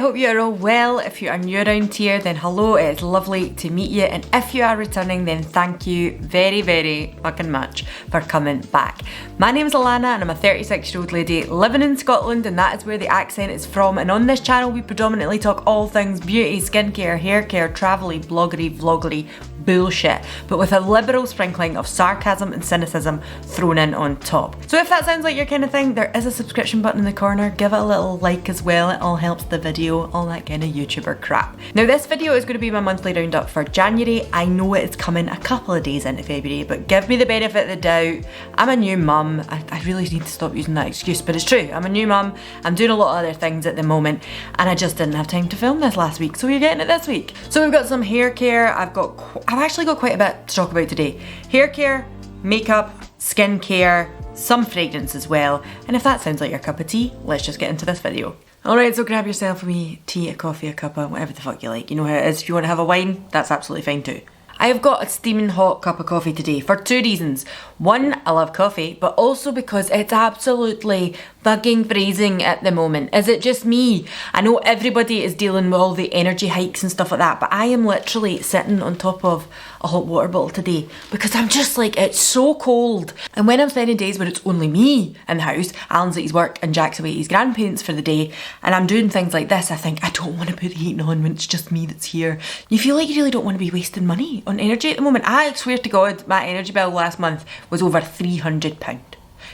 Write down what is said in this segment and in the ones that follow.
hope you are all well. If you are new around here, then hello, it's lovely to meet you. And if you are returning, then thank you very, very fucking much for coming back. My name is ALANNA and I'm a 36-year-old lady living in Scotland, and that is where the accent is from. And on this channel, we predominantly talk all things beauty, skincare, hair care, travel-y, bloggery, vloggery, bullshit, but with a liberal sprinkling of sarcasm and cynicism thrown in on top. So if that sounds like your kind of thing, there is a subscription button in the corner. Give it a little like as well. It all helps the video, all that kind of YouTuber crap. Now this video is going to be my monthly roundup for January. I know it's coming a couple of days into February, but give me the benefit of the doubt. I'm a new mum. I really need to stop using that excuse, but it's true. I'm a new mum. I'm doing a lot of other things at the moment, and I just didn't have time to film this last week, so you're getting it this week. So we've got some hair care. I've actually got quite a bit to talk about today. Hair care, makeup, skin care, some fragrance as well. And if that sounds like your cup of tea, let's just get into this video. Alright, so grab yourself a wee tea, a coffee, a cuppa, whatever the fuck you like. You know how it is. If you want to have a wine, that's absolutely fine too. I have got a steaming hot cup of coffee today for two reasons. One, I love coffee, but also because it's absolutely fucking freezing at the moment. Is it just me? I know everybody is dealing with all the energy hikes and stuff like that, but I am literally sitting on top of a hot water bottle today because I'm just like, it's so cold. And when I'm spending days where it's only me in the house, Alan's at his work and Jack's away at his grandparents for the day, and I'm doing things like this, I think I don't want to put the heating on when it's just me that's here. You feel like you really don't want to be wasting money on energy at the moment. I swear to God, my energy bill last month was over £300.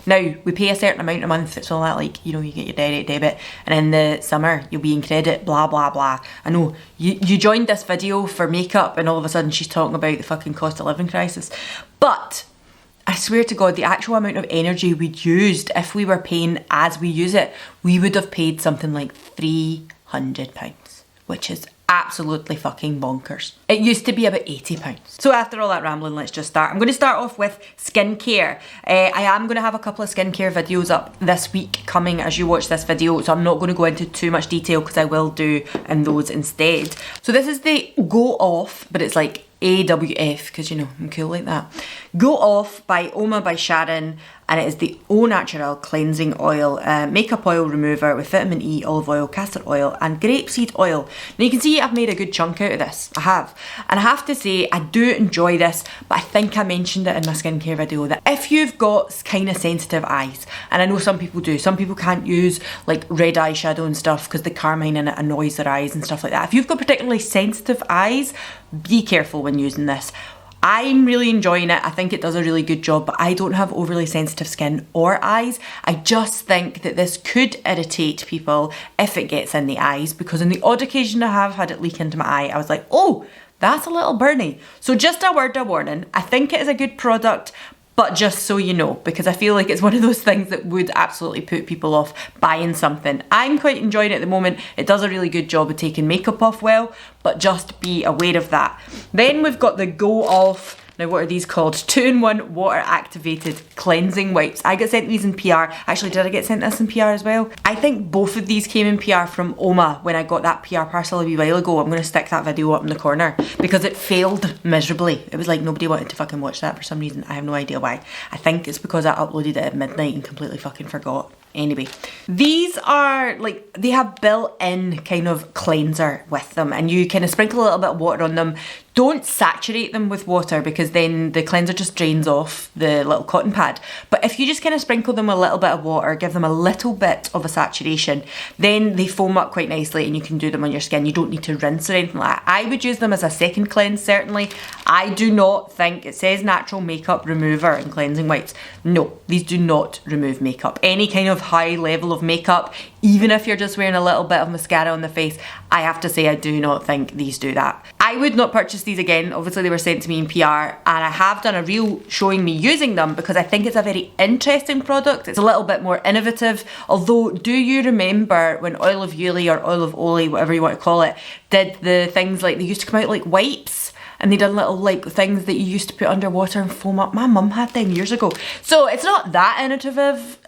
Now, we pay a certain amount a month. It's all that, like, you know, you get your direct debit, and in the summer you'll be in credit, blah blah blah. I know you joined this video for makeup and all of a sudden she's talking about the fucking cost of living crisis, but I swear to God, the actual amount of energy we'd used, if we were paying as we use it, we would have paid something like £300, which is absolutely fucking bonkers. It used to be about £80. So after all that rambling, let's just start. I'm going to start off with skincare. I am going to have a couple of skincare videos up this week coming as you watch this video, so I'm not going to go into too much detail because I will do in those instead. So this is the Go Off, but it's like AWF because, you know, I'm cool like that. Go Off by Oma by Sharon, and it is the Au Naturel cleansing oil, makeup oil remover with vitamin E, olive oil, castor oil and grapeseed oil. Now you can see I've made a good chunk out of this. I have. And I have to say, I do enjoy this, but I think I mentioned it in my skincare video that if you've got kind of sensitive eyes, and I know some people do, some people can't use like red eyeshadow and stuff because the carmine in it annoys their eyes and stuff like that. If you've got particularly sensitive eyes, be careful when using this. I'm really enjoying it. I think it does a really good job, but I don't have overly sensitive skin or eyes. I just think that this could irritate people if it gets in the eyes, because on the odd occasion I have had it leak into my eye, I was like, oh, that's a little burny. So just a word of warning, I think it is a good product, but just so you know, because I feel like it's one of those things that would absolutely put people off buying something. I'm quite enjoying it at the moment. It does a really good job of taking makeup off well, but just be aware of that. Then we've got the Go Off. Now what are these called? 2-in-1 water activated cleansing wipes. I got sent these in PR. Actually, did I get sent this in PR as well? I think both of these came in PR from Oma when I got that PR parcel a wee while ago. I'm going to stick that video up in the corner because it failed miserably. It was like nobody wanted to fucking watch that for some reason. I have no idea why. I think it's because I uploaded it at midnight and completely fucking forgot. Anyway, these are like, they have built-in kind of cleanser with them, and you kind of sprinkle a little bit of water on them. Don't saturate them with water because then the cleanser just drains off the little cotton pad. But if you just kind of sprinkle them with a little bit of water, give them a little bit of a saturation, then they foam up quite nicely and you can do them on your skin. You don't need to rinse or anything like that. I would use them as a second cleanse, certainly. I do not think, it says natural makeup remover and cleansing wipes. No, these do not remove makeup. Any kind of high level of makeup, even if you're just wearing a little bit of mascara on the face, I have to say I do not think these do that. I would not purchase these again. Obviously they were sent to me in PR, and I have done a reel showing me using them because I think it's a very interesting product. It's a little bit more innovative. Although, do you remember when Oil of Yuli or Oil of Oli, whatever you want to call it, did the things like, they used to come out like wipes? And they done little like things that you used to put underwater and foam up. My mum had them years ago. So it's not that innovative.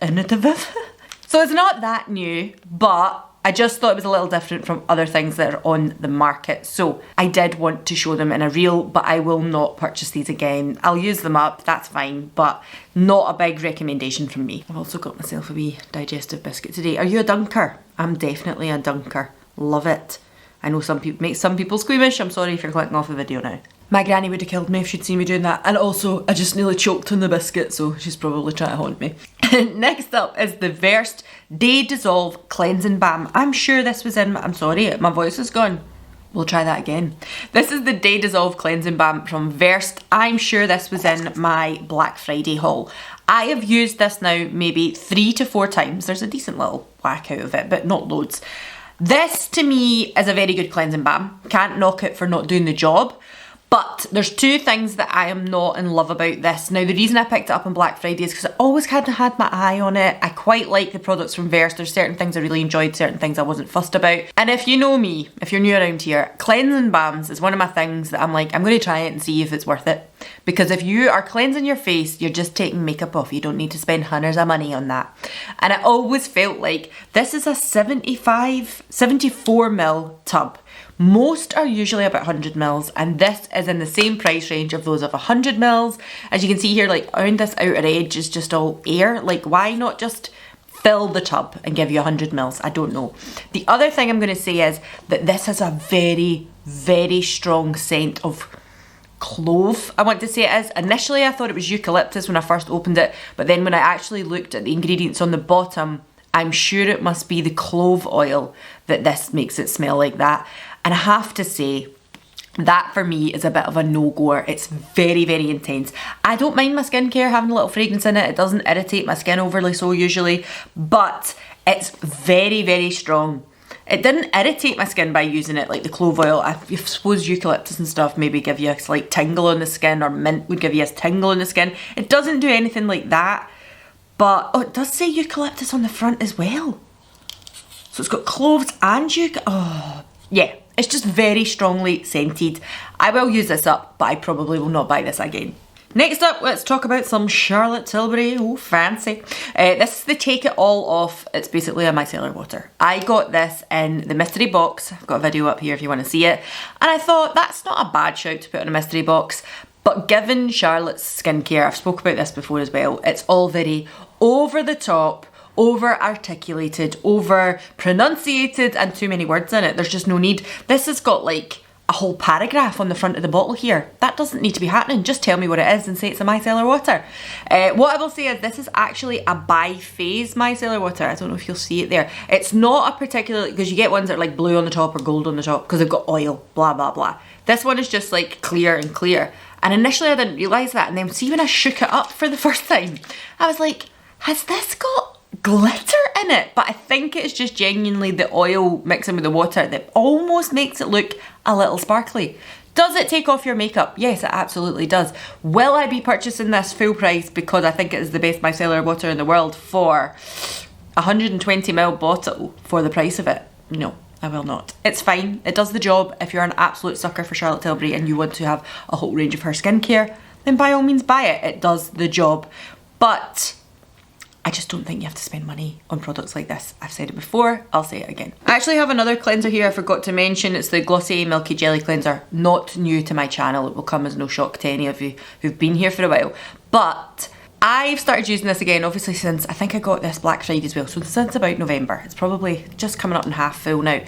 So it's not that new, but I just thought it was a little different from other things that are on the market. So I did want to show them in a reel, but I will not purchase these again. I'll use them up, that's fine, but not a big recommendation from me. I've also got myself a wee digestive biscuit today. Are you a dunker? I'm definitely a dunker. Love it. I know some people makes some people squeamish. I'm sorry if you're clicking off the video now. My granny would have killed me if she'd seen me doing that. And also, I just nearly choked on the biscuit, so she's probably trying to haunt me. Next up is the Versed Day Dissolve Cleansing Balm. I'm sure this was in, I'm sorry, my voice is gone. We'll try that again. This is the Day Dissolve Cleansing Balm from Versed. I'm sure this was in my Black Friday haul. I have used this now maybe 3 to 4 times. There's a decent little whack out of it, but not loads. This to me is a very good cleansing balm. Can't knock it for not doing the job. But there's 2 things that I am not in love about this. Now the reason I picked it up on Black Friday is because I always had my eye on it. I quite like the products from Versed. There's certain things I really enjoyed, certain things I wasn't fussed about. And if you know me, if you're new around here, cleansing balms is one of my things that I'm like, I'm going to try it and see if it's worth it. Because if you are cleansing your face, you're just taking makeup off. You don't need to spend hundreds of money on that. And I always felt like this is a 74ml tub. Most are usually about 100 mils, and this is in the same price range of those of 100 mils. As you can see here, like around this outer edge is just all air. Like, why not just fill the tub and give you 100 mils? I don't know. The other thing I'm going to say is that this has a very, very strong scent of clove, I want to say it is. Initially I thought it was eucalyptus when I first opened it, but then when I actually looked at the ingredients on the bottom, I'm sure it must be the clove oil that this makes it smell like that. And I have to say, that for me is a bit of a no-goer. It's very, very intense. I don't mind my skincare having a little fragrance in it. It doesn't irritate my skin overly so usually, but it's very, very strong. It didn't irritate my skin by using it like the clove oil. I suppose eucalyptus and stuff maybe give you a slight tingle on the skin, or mint would give you a tingle on the skin. It doesn't do anything like that, but oh, it does say eucalyptus on the front as well. So it's got cloves and oh, yeah. It's just very strongly scented. I will use this up, but I probably will not buy this again. Next up, let's talk about some Charlotte Tilbury. Oh, fancy. This is the Take It All Off. It's basically a micellar water. I got this in the mystery box. I've got a video up here if you want to see it. And I thought, that's not a bad shout to put in a mystery box. But given Charlotte's skincare, I've spoke about this before as well, it's all very over the top, over articulated, over pronunciated, and too many words in it. There's just no need. This has got like a whole paragraph on the front of the bottle here. That doesn't need to be happening. Just tell me what it is and say it's a micellar water. What I will say is this is actually a bi-phase micellar water. I don't know if you'll see it there. It's not a particular, because you get ones that are like blue on the top or gold on the top because they've got oil, blah, blah, blah. This one is just like clear and clear. And initially I didn't realise that. And then see when I shook it up for the first time, I was like, has this got glitter in it? But I think it's just genuinely the oil mixing with the water that almost makes it look a little sparkly. Does it take off your makeup? Yes, it absolutely does. Will I be purchasing this full price because I think it is the best micellar water in the world for a 120ml bottle for the price of it? No, I will not. It's fine. It does the job. If you're an absolute sucker for Charlotte Tilbury and you want to have a whole range of her skincare, then by all means buy it. It does the job. But I just don't think you have to spend money on products like this. I've said it before, I'll say it again. I actually have another cleanser here I forgot to mention. It's the Glossy Milky Jelly Cleanser. Not new to my channel. It will come as no shock to any of you who've been here for a while. But I've started using this again, obviously since, I think I got this Black Friday as well, so since about November. It's probably just coming up in half full now.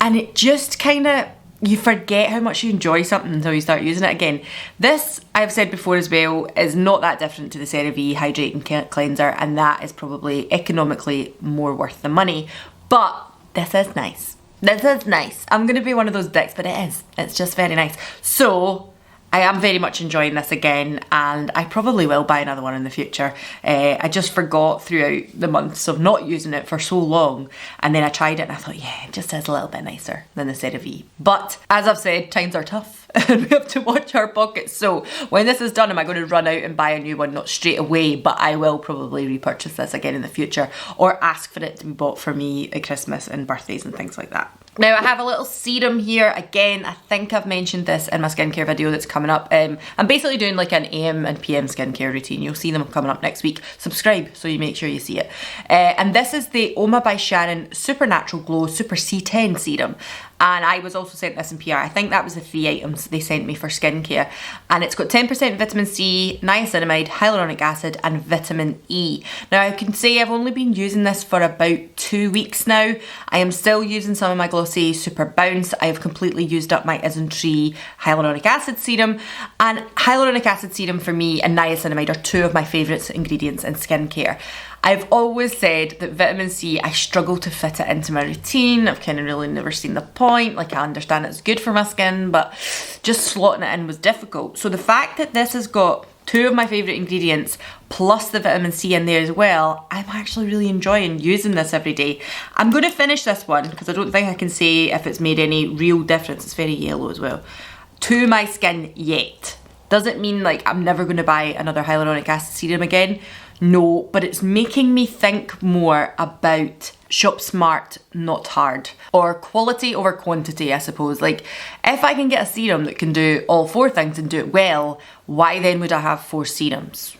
And it just kind of, you forget how much you enjoy something until you start using it again. This, I've said before as well, is not that different to the CeraVe Hydrating Cleanser, and that is probably economically more worth the money. But this is nice. This is nice. I'm going to be one of those dicks, but it is. It's just very nice. So I am very much enjoying this again, and I probably will buy another one in the future. I just forgot throughout the months of not using it for so long, and then I tried it and I thought, yeah, it just is a little bit nicer than the CeraVe. But as I've said, times are tough and we have to watch our pockets. So when this is done, am I going to run out and buy a new one? Not straight away, but I will probably repurchase this again in the future, or ask for it to be bought for me at Christmas and birthdays and things like that. Now I have a little serum here. Again, I think I've mentioned this in my skincare video that's coming up. I'm basically doing like an AM and PM skincare routine. You'll see them coming up next week. Subscribe so you make sure you see it. And this is the Oma by Sharon Supernatural Glow Super C10 Serum. and I was also sent this in PR. I think that was the 3 items they sent me for skincare, and it's got 10% vitamin C, niacinamide, hyaluronic acid and vitamin E. Now I can say I've only been using this for about 2 weeks now. I am still using some of my Glossier Super Bounce. I have completely used up my Isntree hyaluronic acid serum, and hyaluronic acid serum for me and niacinamide are two of my favourite ingredients in skincare. I've always said that vitamin C, I struggle to fit it into my routine. I've kind of really never seen the point. Like, I understand it's good for my skin, but just slotting it in was difficult. So the fact that this has got two of my favourite ingredients plus the vitamin C in there as well, I'm actually really enjoying using this every day. I'm going to finish this one because I don't think I can say if it's made any real difference. It's very yellow as well. To my skin yet. Doesn't mean like I'm never going to buy another hyaluronic acid serum again. No, but it's making me think more about shop smart, not hard. Or quality over quantity, I suppose. Like, if I can get a serum that can do all 4 things and do it well, why then would I have 4 serums?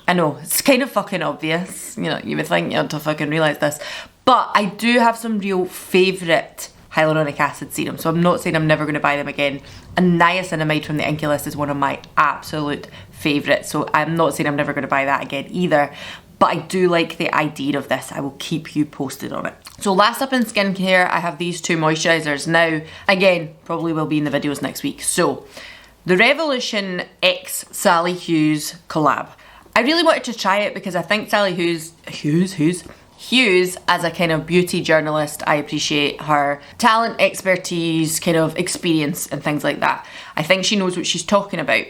I know, it's kind of fucking obvious. You know, you would think you ought to fucking realise this. But I do have some real favourite hyaluronic acid serum, so I'm not saying I'm never going to buy them again. And niacinamide from the Inkey List is one of my absolute favourites, so I'm not saying I'm never going to buy that again either, but I do like the idea of this. I will keep you posted on it. So last up in skincare, I have these 2 moisturisers. Now, again, probably will be in the videos next week. So, the Revolution X Sally Hughes collab. I really wanted to try it because I think Sally Hughes, as a kind of beauty journalist, I appreciate her talent, expertise, kind of experience and things like that. I think she knows what she's talking about.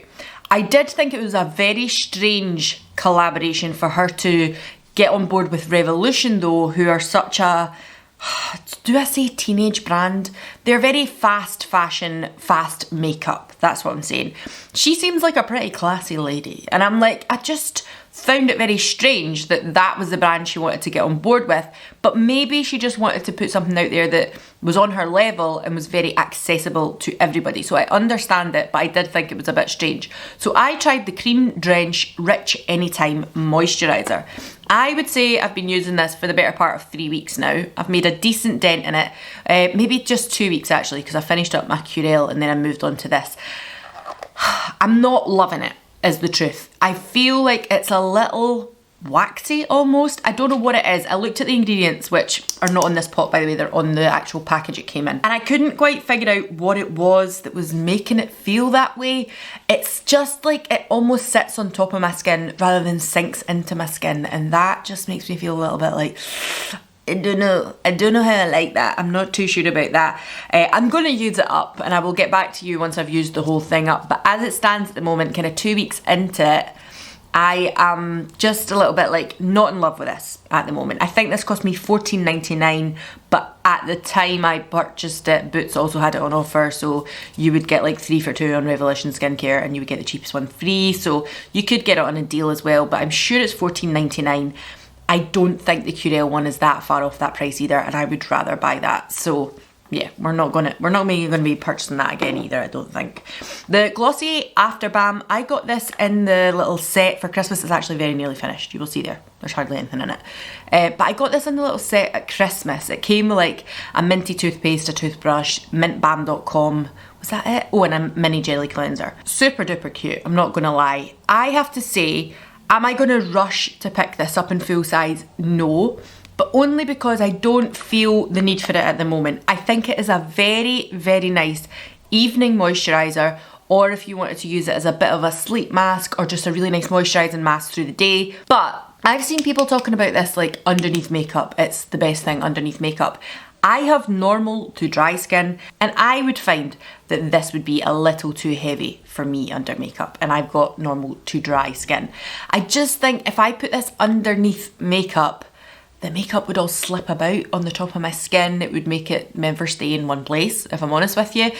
I did think it was a very strange collaboration for her to get on board with Revolution though, who are such a, do I say teenage brand? They're very fast fashion, fast makeup. That's what I'm saying. She seems like a pretty classy lady. And I'm like, I just found it very strange that that was the brand she wanted to get on board with. But maybe she just wanted to put something out there that was on her level and was very accessible to everybody. So I understand it, but I did think it was a bit strange. So I tried the Cream Drench Rich Anytime Moisturiser. I would say I've been using this for the better part of 3 weeks now. I've made a decent dent in it. Maybe just 2 weeks actually, because I finished up my Curel and then I moved on to this. I'm not loving it, is the truth. I feel like it's a little waxy almost. I don't know what it is. I looked at the ingredients, which are not on this pot by the way, they're on the actual package it came in, and I couldn't quite figure out what it was that was making it feel that way. It's just like it almost sits on top of my skin rather than sinks into my skin, and that just makes me feel a little bit like, I don't know how I like that. I'm not too sure about that. I'm going to use it up and I will get back to you once I've used the whole thing up, but as it stands at the moment, kind of 2 weeks into it, I am just a little bit like not in love with this at the moment. I think this cost me $14.99, but at the time I purchased it, Boots also had it on offer, so you would get like 3 for 2 on Revolution Skincare and you would get the cheapest one free, so you could get it on a deal as well, but I'm sure it's $14.99. I don't think the Curel one is that far off that price either, and I would rather buy that. So yeah, we're not going to be purchasing that again either, I don't think. The Glossier After Balm, I got this in the little set for Christmas. It's actually very nearly finished. You will see there. There's hardly anything in it. But I got this in the little set at Christmas. It came with like a minty toothpaste, a toothbrush, mintbalm.com. Was that it? Oh, and a mini jelly cleanser. Super duper cute, I'm not going to lie. I have to say, am I going to rush to pick this up in full size? No. But only because I don't feel the need for it at the moment. I think it is a very, very nice evening moisturiser, or if you wanted to use it as a bit of a sleep mask or just a really nice moisturising mask through the day. But I've seen people talking about this like underneath makeup. It's the best thing underneath makeup. I have normal to dry skin, and I would find that this would be a little too heavy for me under makeup, and I've got normal to dry skin. I just think if I put this underneath makeup, the makeup would all slip about on the top of my skin. It would make it never stay in one place, if I'm honest with you.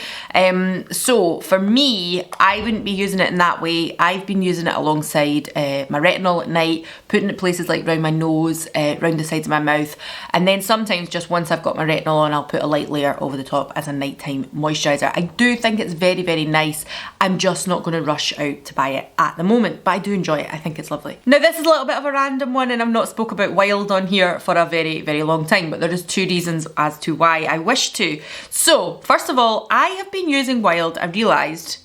So for me, I wouldn't be using it in that way. I've been using it alongside my retinol at night, putting it places like round my nose, round the sides of my mouth, and then sometimes just once I've got my retinol on, I'll put a light layer over the top as a nighttime moisturiser. I do think it's very, very nice. I'm just not going to rush out to buy it at the moment, but I do enjoy it. I think it's lovely. Now this is a little bit of a random one, and I've not spoke about Wild on here, here for a very, very long time, but there is 2 reasons as to why I wish to. So, first of all, I have been using Wild, I realised,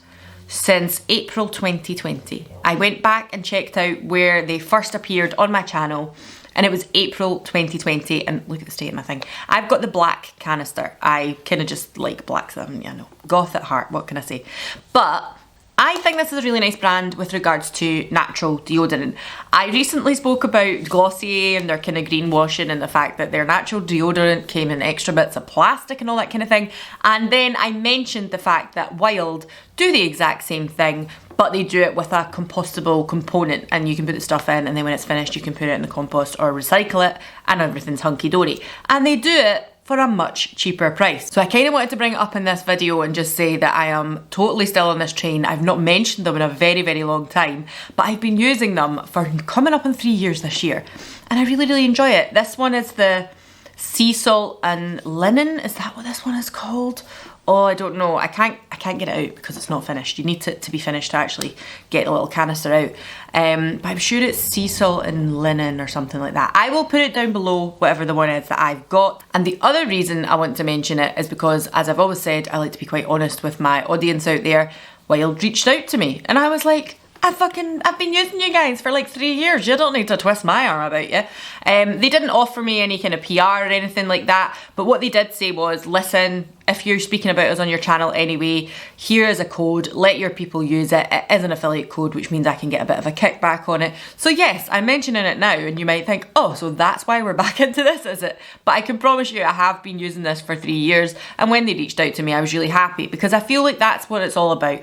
since April 2020. I went back and checked out where they first appeared on my channel, and it was April 2020, and look at the state of my thing. I've got the black canister. I kind of just like black stuff, you know, goth at heart, what can I say? But I think this is a really nice brand with regards to natural deodorant. I recently spoke about Glossier and their kind of greenwashing and the fact that their natural deodorant came in extra bits of plastic and all that kind of thing. And then I mentioned the fact that Wild do the exact same thing, but they do it with a compostable component, and you can put the stuff in, and then when it's finished you can put it in the compost or recycle it, and everything's hunky-dory. And they do it for a much cheaper price. So I kind of wanted to bring it up in this video and just say that I am totally still on this train. I've not mentioned them in a very, very long time, but I've been using them for coming up on 3 years this year, and I really, really enjoy it. This one is the sea salt and linen. Is that what this one is called? Oh, I don't know. I can't get it out because it's not finished. You need it to be finished to actually get the little canister out. But I'm sure it's sea salt and linen or something like that. I will put it down below, whatever the one is that I've got. And the other reason I want to mention it is because, as I've always said, I like to be quite honest with my audience out there. Wild reached out to me, and I was like, I've been using you guys for like 3 years. You don't need to twist my arm about you. They didn't offer me any kind of PR or anything like that, but what they did say was, listen, if you're speaking about us on your channel anyway, here is a code, let your people use it. It is an affiliate code, which means I can get a bit of a kickback on it. So yes, I'm mentioning it now, and you might think, oh, so that's why we're back into this, is it? But I can promise you I have been using this for 3 years, and when they reached out to me, I was really happy, because I feel like that's what it's all about.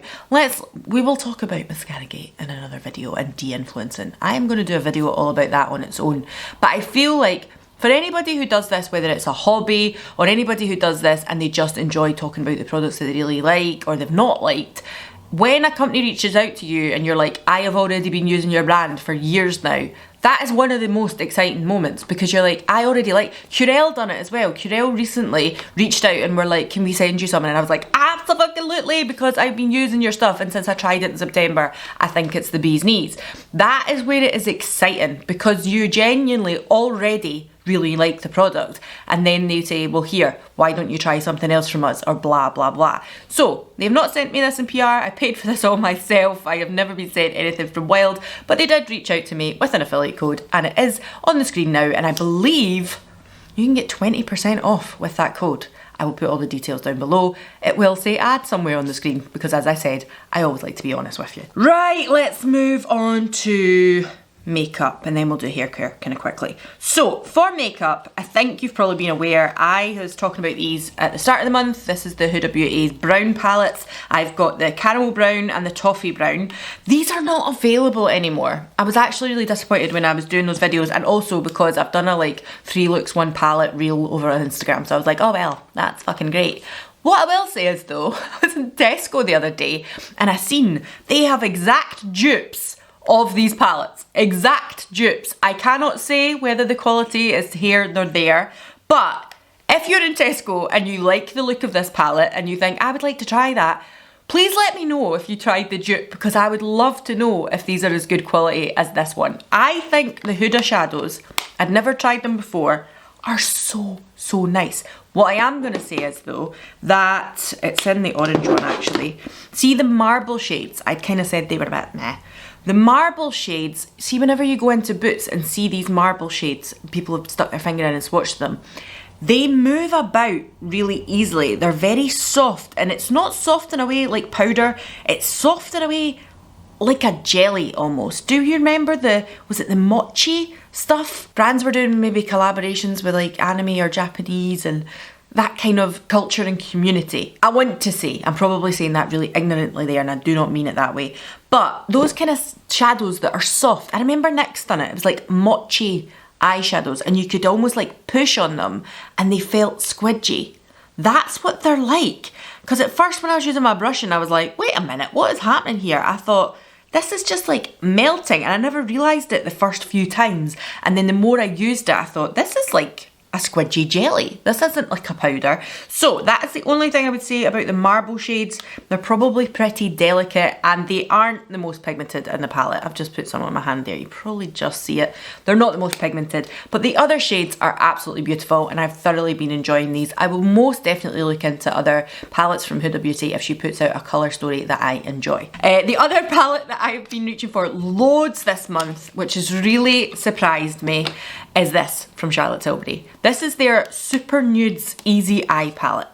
We will talk about Mascaragate in another video, and de-influencing. I am going to do a video all about that on its own. But I feel like for anybody who does this, whether it's a hobby or anybody who does this and they just enjoy talking about the products that they really like or they've not liked, when a company reaches out to you and you're like, I have already been using your brand for years now, that is one of the most exciting moments, because you're like, I already like, Curel done it as well. Curel recently reached out and were like, can we send you something? And I was like, absolutely, because I've been using your stuff, and since I tried it in September, I think it's the bee's knees. That is where it is exciting, because you genuinely already really like the product, and then they say, well, here, why don't you try something else from us, or blah blah blah. So they've not sent me this in PR. I paid for this all myself. I have never been sent anything from Wild, but they did reach out to me with an affiliate code, and it is on the screen now, and I believe you can get 20% off with that code. I will put all the details down below. It will say ad somewhere on the screen, because as I said, I always like to be honest with you. Right, let's move on to makeup, and then we'll do hair care kind of quickly. So for makeup, I think you've probably been aware, I was talking about these at the start of the month. This is the Huda Beauty's brown palettes. I've got the caramel brown and the toffee brown. These are not available anymore. I was actually really disappointed when I was doing those videos, and also because I've done a like 3 looks 1 palette reel over on Instagram, so I was like, oh well, that's fucking great. What I will say is though, I was in Tesco the other day and I seen they have exact dupes of these palettes. Exact dupes. I cannot say whether the quality is here nor there, but if you're in Tesco and you like the look of this palette and you think, I would like to try that, please let me know if you tried the dupe, because I would love to know if these are as good quality as this one. I think the Huda shadows, I'd never tried them before, are so nice. What I am going to say is though, that it's in the orange one actually. See the marble shades, I'd kind of said they were a bit meh. The marble shades, see whenever you go into Boots and see these marble shades, people have stuck their finger in and swatched them, they move about really easily. They're very soft, and it's not soft in a way like powder, it's soft in a way like a jelly almost. Do you remember was it the mochi stuff? Brands were doing maybe collaborations with like anime or Japanese and that kind of culture and community. I want to say, I'm probably saying that really ignorantly there, and I do not mean it that way, but those kind of shadows that are soft, I remember NYX done it. It was like mochi eyeshadows, and you could almost like push on them and they felt squidgy. That's what they're like. Because at first when I was using my brush and I was like, wait a minute, what is happening here? I thought, this is just like melting, and I never realised it the first few times, and then the more I used it I thought, this is like a squidgy jelly. This isn't like a powder. So that is the only thing I would say about the marble shades. They're probably pretty delicate and they aren't the most pigmented in the palette. I've just put some on my hand there. You probably just see it. They're not the most pigmented, but the other shades are absolutely beautiful and I've thoroughly been enjoying these. I will most definitely look into other palettes from Huda Beauty if she puts out a colour story that I enjoy. The other palette that I've been reaching for loads this month, which has really surprised me, is this from Charlotte Tilbury. This is their Super Nudes Easy Eye palette.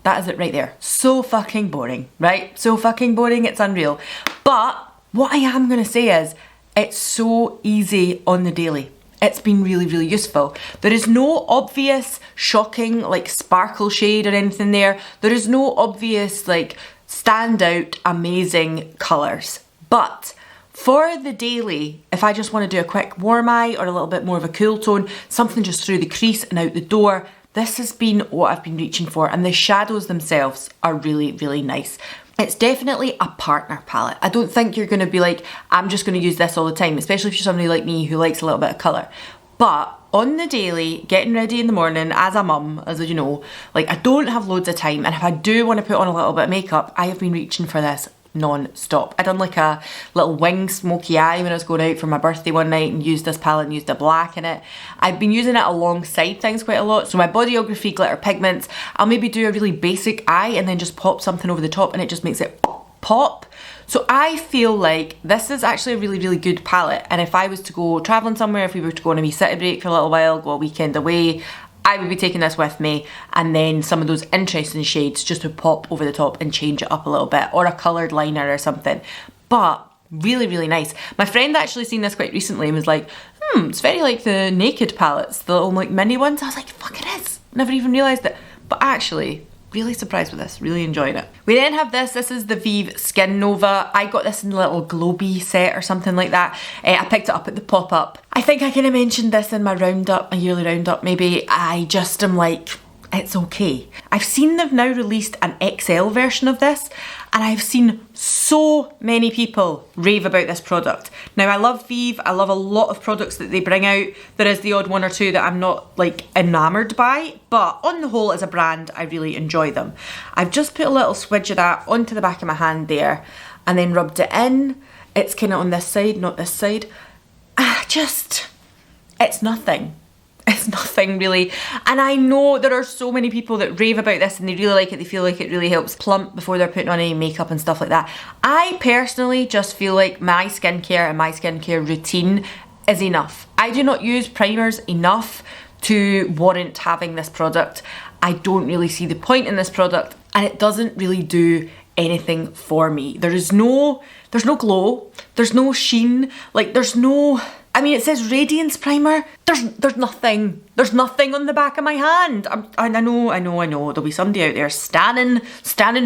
That is it right there. So fucking boring, right? So fucking boring, it's unreal. But what I am gonna say is, it's so easy on the daily. It's been really, really useful. There is no obvious, shocking, like sparkle shade or anything there. There is no obvious, like, standout, amazing colours. But for the daily, if I just want to do a quick warm eye or a little bit more of a cool tone, something just through the crease and out the door, this has been what I've been reaching for, and the shadows themselves are really, really nice. It's definitely a partner palette. I don't think you're going to be like, I'm just going to use this all the time, especially if you're somebody like me who likes a little bit of colour. But on the daily, getting ready in the morning, as a mum, as you know, like I don't have loads of time, and if I do want to put on a little bit of makeup, I have been reaching for this non-stop. I done like a little wing smoky eye when I was going out for my birthday one night and used this palette and used a black in it. I've been using it alongside things quite a lot. So my Bodyography glitter pigments, I'll maybe do a really basic eye and then just pop something over the top and it just makes it pop. So I feel like this is actually a really, really good palette, and if I was to go travelling somewhere, if we were to go on a wee city break for a little while, go a weekend away, I would be taking this with me, and then some of those interesting shades just to pop over the top and change it up a little bit, or a coloured liner or something. But really, really nice. My friend actually seen this quite recently and was like, it's very like the Naked palettes, the little like mini ones. I was like, fuck, it is. Never even realised it. But actually, really surprised with this, really enjoying it. We then have this is the Vive Skin Nova. I got this in a little globy set or something like that. I picked it up at the pop-up. I think I kind of mentioned this in my roundup, my yearly roundup maybe. I just am like, it's okay. I've seen they've now released an XL version of this, and I've seen so many people rave about this product. Now I love Vive, I love a lot of products that they bring out. There is the odd one or two that I'm not like enamoured by, but on the whole as a brand, I really enjoy them. I've just put a little swidge of that onto the back of my hand there, and then rubbed it in. It's kind of on this side, not this side. It's nothing. It's nothing really. And I know there are so many people that rave about this and they really like it. They feel like it really helps plump before they're putting on any makeup and stuff like that. I personally just feel like my skincare and my skincare routine is enough. I do not use primers enough to warrant having this product. I don't really see the point in this product, and it doesn't really do anything for me. There's no glow, there's no sheen, like there's no, I mean, it says Radiance Primer. There's nothing. There's nothing on the back of my hand. I know. There'll be somebody out there standing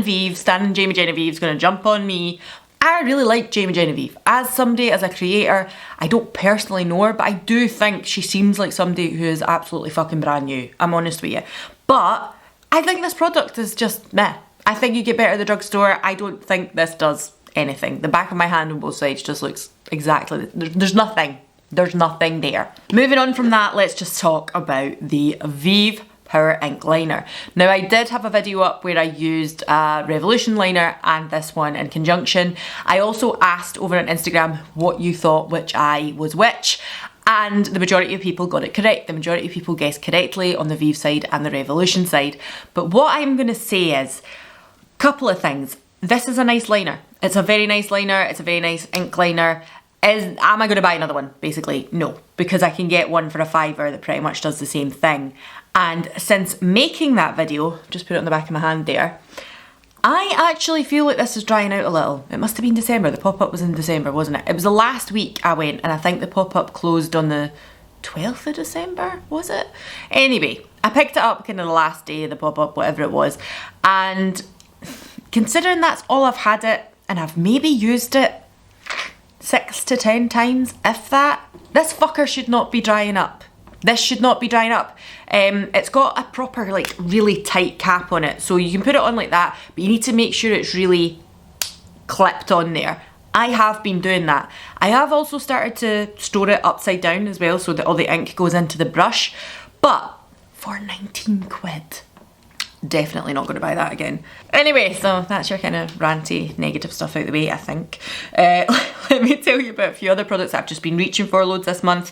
Vive, standing Jamie Genevieve's gonna jump on me. I really like Jamie Genevieve. As somebody, as a creator, I don't personally know her, but I do think she seems like somebody who is absolutely fucking brand new. I'm honest with you. But I think this product is just meh. I think you get better at the drugstore. I don't think this does anything. The back of my hand on both sides just looks exactly, there's nothing. There's nothing there. Moving on from that, let's just talk about the Vive Power Ink Liner. Now I did have a video up where I used a Revolution liner and this one in conjunction. I also asked over on Instagram what you thought which eye was which, and the majority of people got it correct. The majority of people guessed correctly on the Vive side and the Revolution side. But what I'm gonna say is, a couple of things. This is a nice liner. It's a very nice liner. It's a very nice ink liner. Am I going to buy another one? Basically, no, because I can get one for a £5 that pretty much does the same thing. And since making that video, just put it on the back of my hand there, I actually feel like this is drying out a little. It must have been December. The pop-up was in December, wasn't it? It was the last week I went, and I think the pop-up closed on the 12th of December, was it? Anyway, I picked it up kind of the last day of the pop-up, whatever it was, and considering that's all I've had it, and I've maybe used it 6 to 10 times, if that, this fucker should not be drying up. This should not be drying up. It's got a proper, like, really tight cap on it, so you can put it on like that, but you need to make sure it's really clipped on there. I have been doing that. I have also started to store it upside down as well, so that all the ink goes into the brush, but for 19 quid. Definitely not going to buy that again. Anyway, so that's your kind of ranty, negative stuff out the way, I think. Let me tell you about a few other products I've just been reaching for loads this month.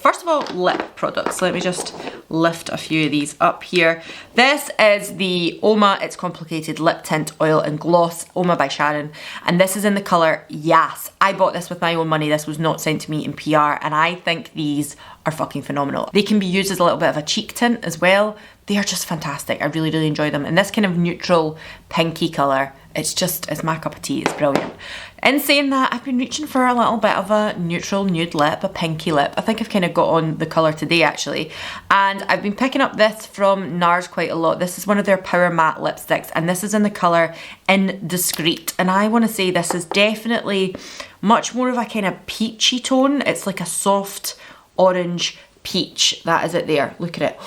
First of all, lip products. Let me just lift a few of these up here. This is the Oma It's Complicated Lip Tint Oil and Gloss, Oma by Sharon. And this is in the colour Yas. I bought this with my own money. This was not sent to me in PR. And I think these are fucking phenomenal. They can be used as a little bit of a cheek tint as well. They are just fantastic. I really, really enjoy them. And this kind of neutral pinky colour, it's my cup of tea. It's brilliant. In saying that, I've been reaching for a little bit of a neutral nude lip, a pinky lip. I think I've kind of got on the colour today actually. And I've been picking up this from NARS quite a lot. This is one of their Power Matte lipsticks, and this is in the colour Indiscreet. And I want to say this is definitely much more of a kind of peachy tone. It's like a soft orange peach. That is it there. Look at it.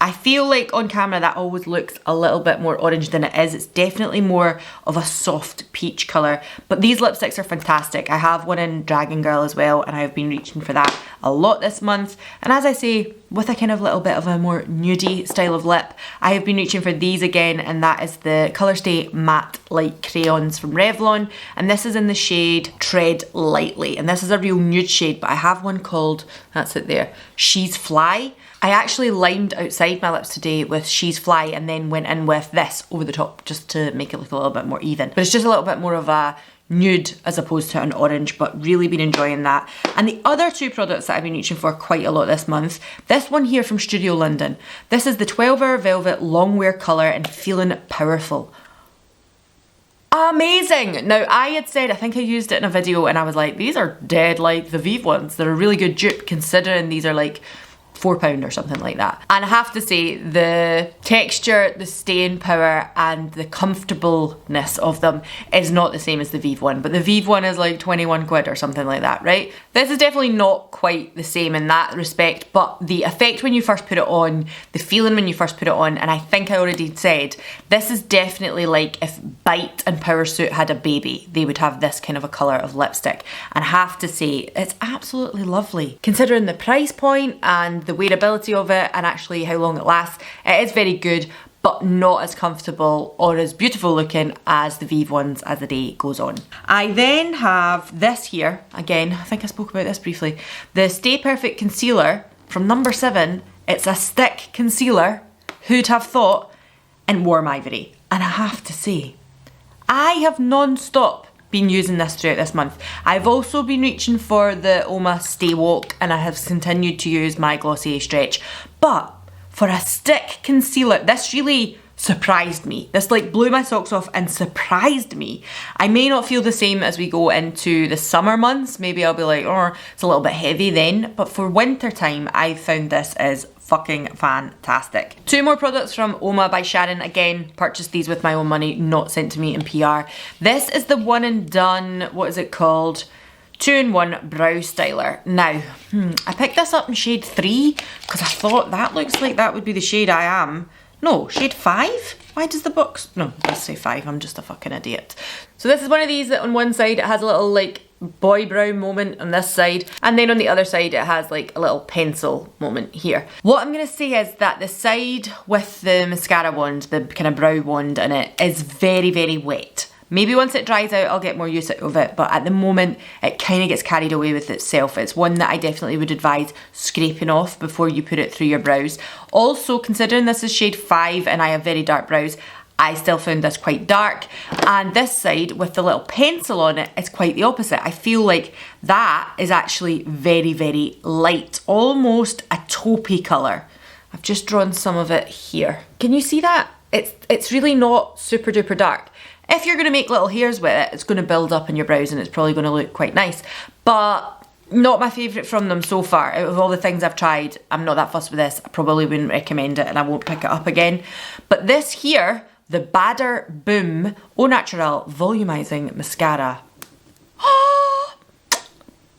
I feel like on camera that always looks a little bit more orange than it is. It's definitely more of a soft peach colour. But these lipsticks are fantastic. I have one in Dragon Girl as well, and I've been reaching for that a lot this month. And as I say, with a kind of little bit of a more nudie style of lip, I have been reaching for these again, and that is the Colorstay Matte Light Crayons from Revlon. And this is in the shade Tread Lightly. And this is a real nude shade, but I have one called, that's it there, She's Fly. I actually lined outside my lips today with She's Fly and then went in with this over the top just to make it look a little bit more even. But it's just a little bit more of a nude as opposed to an orange, but really been enjoying that. And the other two products that I've been reaching for quite a lot this month, this one here from Studio London. This is the 12 Hour Velvet Longwear Colour and Feeling Powerful. Amazing! Now I had said, I think I used it in a video and I was like, these are dead like the Vive ones. They're a really good dupe considering these are like £4 or something like that. And I have to say, the texture, the staying power and the comfortableness of them is not the same as the Vive one, but the Vive one is like 21 quid or something like that, right? This is definitely not quite the same in that respect, but the effect when you first put it on, the feeling when you first put it on, and I think I already said, this is definitely like if Bite and Power Suit had a baby, they would have this kind of a colour of lipstick. And I have to say, it's absolutely lovely. Considering the price point and the wearability of it and actually how long it lasts, it is very good, but not as comfortable or as beautiful looking as the Vive ones as the day goes on. I then have this here, again, I think I spoke about this briefly, the Stay Perfect Concealer from number 7. It's a stick concealer, who'd have thought, in Warm Ivory. And I have to say, I have non-stop been using this throughout this month. I've also been reaching for the Oma Stay Woke, and I have continued to use my Glossier Stretch. But for a stick concealer, this really surprised me. This like blew my socks off and surprised me. I may not feel the same as we go into the summer months. Maybe I'll be like, oh, it's a little bit heavy then. But for winter time, I found this is fucking fantastic. Two more products from Oma by Sharon. Again, purchased these with my own money, not sent to me in PR. This is the One and Done, what is it called? 2-in-1 Brow Styler. Now, I picked this up in shade 3 because I thought that looks like that would be the shade I am. No, shade 5? Why does the box, no, it does say 5, I'm just a fucking idiot. So this is one of these that on one side it has a little like boy brow moment on this side, and then on the other side it has like a little pencil moment here. What I'm gonna say is that the side with the mascara wand, the kind of brow wand in it, is very, very wet. Maybe once it dries out, I'll get more use out of it, but at the moment, it kind of gets carried away with itself. It's one that I definitely would advise scraping off before you put it through your brows. Also, considering this is shade 5 and I have very dark brows, I still found this quite dark. And this side, with the little pencil on it, is quite the opposite. I feel like that is actually very, very light, almost a taupey colour. I've just drawn some of it here. Can you see that? It's really not super duper dark. If you're going to make little hairs with it, it's going to build up in your brows and it's probably going to look quite nice. But not my favourite from them so far. Out of all the things I've tried, I'm not that fussed with this. I probably wouldn't recommend it and I won't pick it up again. But this here, the Bader Boom Au Naturel Volumizing Mascara.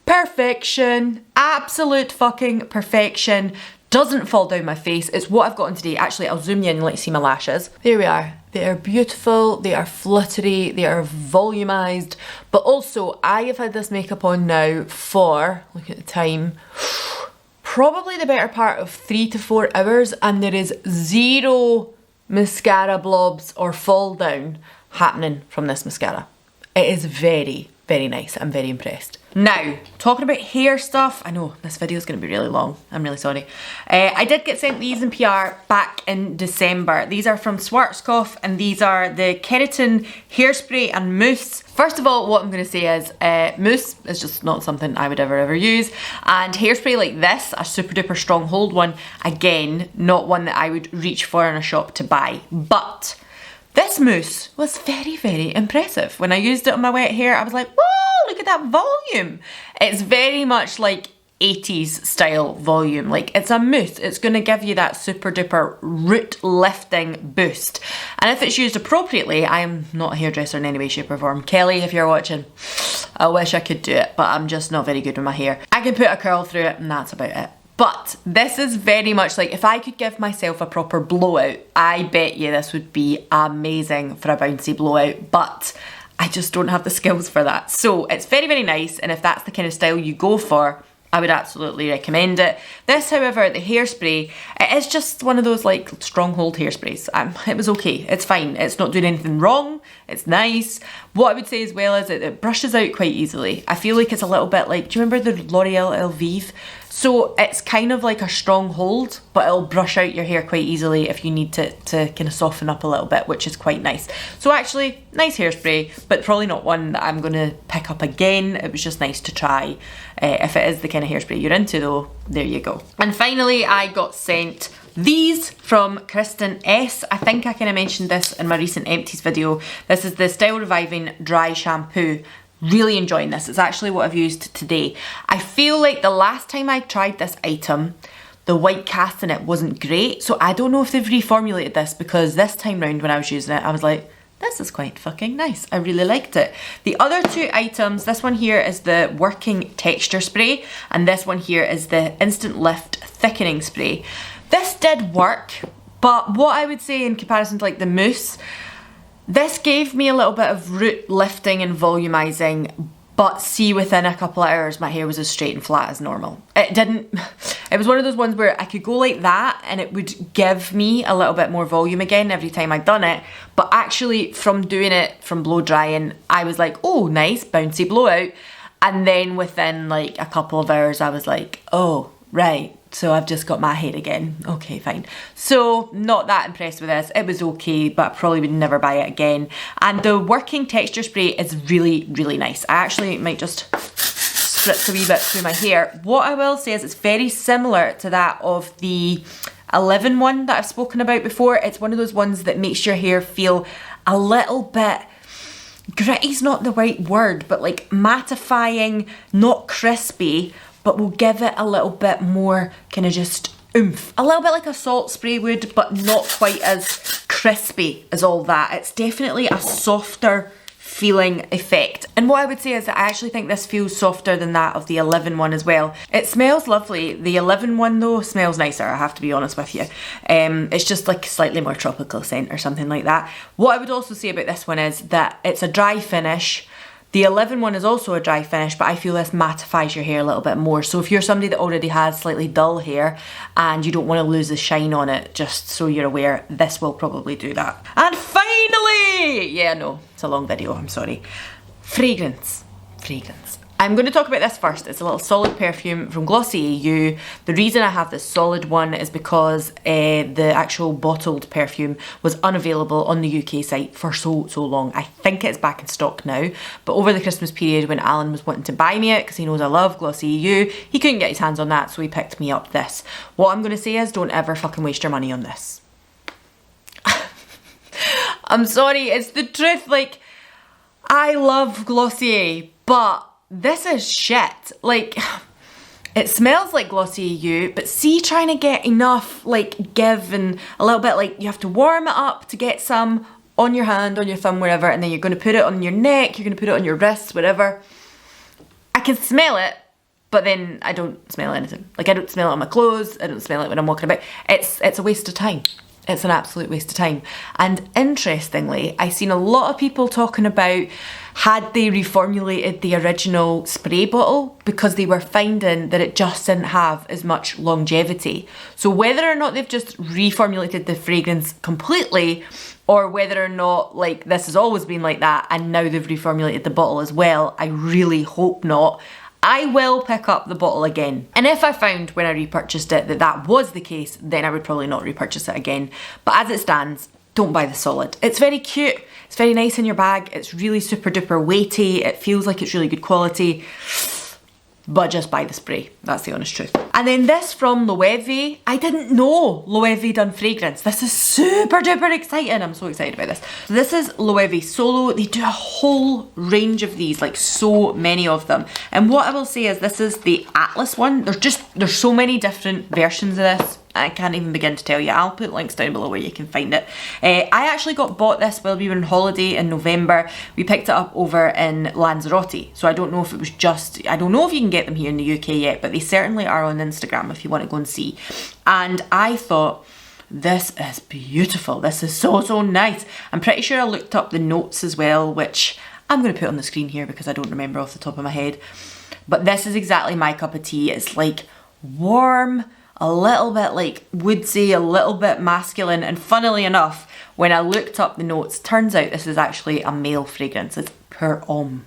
Perfection. Absolute fucking perfection. Doesn't fall down my face. It's what I've got on today. Actually, I'll zoom you in and let you see my lashes. There we are. They are beautiful, they are fluttery, they are volumized, but also I have had this makeup on now for, look at the time, probably the better part of 3 to 4 hours, and there is zero mascara blobs or fall down happening from this mascara. It is very, very nice. I'm very impressed. Now, talking about hair stuff, I know this video is going to be really long, I'm really sorry. I did get sent these in PR back in December. These are from Schwarzkopf, and these are the Keratin Hairspray and Mousse. First of all, what I'm going to say is mousse is just not something I would ever use, and hairspray like this, a super duper strong hold one, again, not one that I would reach for in a shop to buy, but this mousse was very, very impressive. When I used it on my wet hair, I was like, whoa, look at that volume. It's very much like 80s style volume. Like, it's a mousse. It's going to give you that super duper root lifting boost. And if it's used appropriately, I am not a hairdresser in any way, shape or form. Kelly, if you're watching, I wish I could do it, but I'm just not very good with my hair. I can put a curl through it and that's about it. But this is very much like, if I could give myself a proper blowout, I bet you this would be amazing for a bouncy blowout, but I just don't have the skills for that. So it's very, very nice, and if that's the kind of style you go for, I would absolutely recommend it. This, however, the hairspray, it is just one of those like stronghold hairsprays. It was okay, it's fine. It's not doing anything wrong, it's nice. What I would say as well is that it brushes out quite easily. I feel like it's a little bit like, do you remember the L'Oreal Elvive? So it's kind of like a stronghold, but it'll brush out your hair quite easily if you need to kind of soften up a little bit, which is quite nice. So actually, nice hairspray, but probably not one that I'm going to pick up again. It was just nice to try. If it is the kind of hairspray you're into though, there you go. And finally, I got sent these from Kristen S. I think I kind of mentioned this in my recent empties video. This is the Style Reviving Dry Shampoo. Really enjoying this. It's actually what I've used today. I feel like the last time I tried this item, the white cast in it wasn't great. So I don't know if they've reformulated this, because this time round when I was using it, I was like, this is quite fucking nice. I really liked it. The other two items, this one here is the Working Texture Spray, and this one here is the Instant Lift Thickening Spray. This did work, but what I would say in comparison to like the mousse, this gave me a little bit of root lifting and volumizing, but see, within a couple of hours my hair was as straight and flat as normal. It was one of those ones where I could go like that and it would give me a little bit more volume again every time I'd done it, but actually from doing it, from blow drying, I was like, oh nice, bouncy blowout, and then within like a couple of hours I was like, oh right, so I've just got my hair again. Okay, fine. So not that impressed with this. It was okay, but I probably would never buy it again. And the Working Texture Spray is really, really nice. I actually might just spritz a wee bit through my hair. What I will say is it's very similar to that of the 11 one that I've spoken about before. It's one of those ones that makes your hair feel a little bit, gritty's not the right word, but like mattifying, not crispy, but will give it a little bit more kind of just oomph. A little bit like a salt spray would, but not quite as crispy as all that. It's definitely a softer feeling effect. And what I would say is that I actually think this feels softer than that of the 11 one as well. It smells lovely. The 11 one though smells nicer, I have to be honest with you. It's just like slightly more tropical scent or something like that. What I would also say about this one is that it's a dry finish. The 11 one is also a dry finish, but I feel this mattifies your hair a little bit more. So if you're somebody that already has slightly dull hair and you don't want to lose the shine on it, just so you're aware, this will probably do that. And finally, yeah, no, it's a long video, I'm sorry. Fragrance. I'm going to talk about this first. It's a little solid perfume from Glossier EU. The reason I have this solid one is because the actual bottled perfume was unavailable on the UK site for so long. I think it's back in stock now, but over the Christmas period when Alan was wanting to buy me it, because he knows I love Glossier EU, he couldn't get his hands on that, so he picked me up this. What I'm going to say is don't ever fucking waste your money on this. I'm sorry, it's the truth. Like, I love Glossier, but this is shit. Like, it smells like Glossier EU, but see, trying to get enough like give and a little bit, like you have to warm it up to get some on your hand, on your thumb, wherever, and then you're going to put it on your neck, you're going to put it on your wrists, whatever. I can smell it, but then I don't smell anything. Like, I don't smell it on my clothes, I don't smell it when I'm walking about. It's a waste of time. It's an absolute waste of time. And interestingly, I've seen a lot of people talking about had they reformulated the original spray bottle because they were finding that it just didn't have as much longevity. So whether or not they've just reformulated the fragrance completely, or whether or not like this has always been like that and now they've reformulated the bottle as well, I really hope not. I will pick up the bottle again. And if I found when I repurchased it that that was the case, then I would probably not repurchase it again. But as it stands, don't buy the solid. It's very cute, it's very nice in your bag, it's really super duper weighty, it feels like it's really good quality, but just buy the spray. That's the honest truth. And then this from Loewe. I didn't know Loewe done fragrance. This is super duper exciting. I'm so excited about this. So this is Loewe Solo. They do a whole range of these, like so many of them. And what I will say is this is the Atlas one. There's so many different versions of this. I can't even begin to tell you. I'll put links down below where you can find it. I actually bought this while we were on holiday in November. We picked it up over in Lanzarote. So I don't know if it was just, I don't know if you can get them here in the UK yet, but they certainly are on Instagram if you want to go and see. And I thought, this is beautiful. This is so, so nice. I'm pretty sure I looked up the notes as well, which I'm going to put on the screen here because I don't remember off the top of my head. But this is exactly my cup of tea. It's like warm, a little bit like woodsy, a little bit masculine, and funnily enough, when I looked up the notes, turns out this is actually a male fragrance. It's per homme.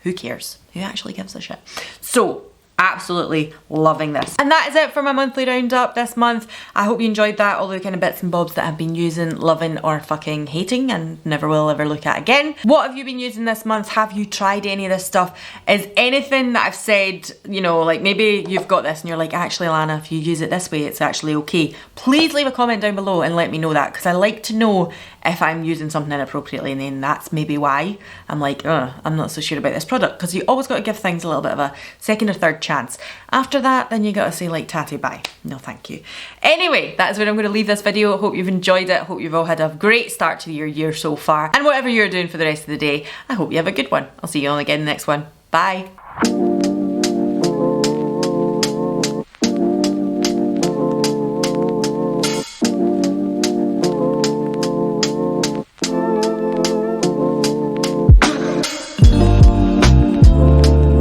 Who cares? Who actually gives a shit? So, absolutely loving this. And that is it for my monthly roundup this month. I hope you enjoyed that, all the kind of bits and bobs that I've been using, loving or fucking hating and never will ever look at again. What have you been using this month? Have you tried any of this stuff? Is anything that I've said, you know, like maybe you've got this and you're like, actually Alana, if you use it this way, it's actually okay. Please leave a comment down below and let me know that, because I like to know if I'm using something inappropriately, and then that's maybe why I'm like, I'm not so sure about this product, because you always got to give things a little bit of a second or third chance. After that, then you got to say like, tatty bye. No, thank you. Anyway, that is where I'm going to leave this video. Hope you've enjoyed it. Hope you've all had a great start to your year so far. And whatever you're doing for the rest of the day, I hope you have a good one. I'll see you all again in the next one. Bye.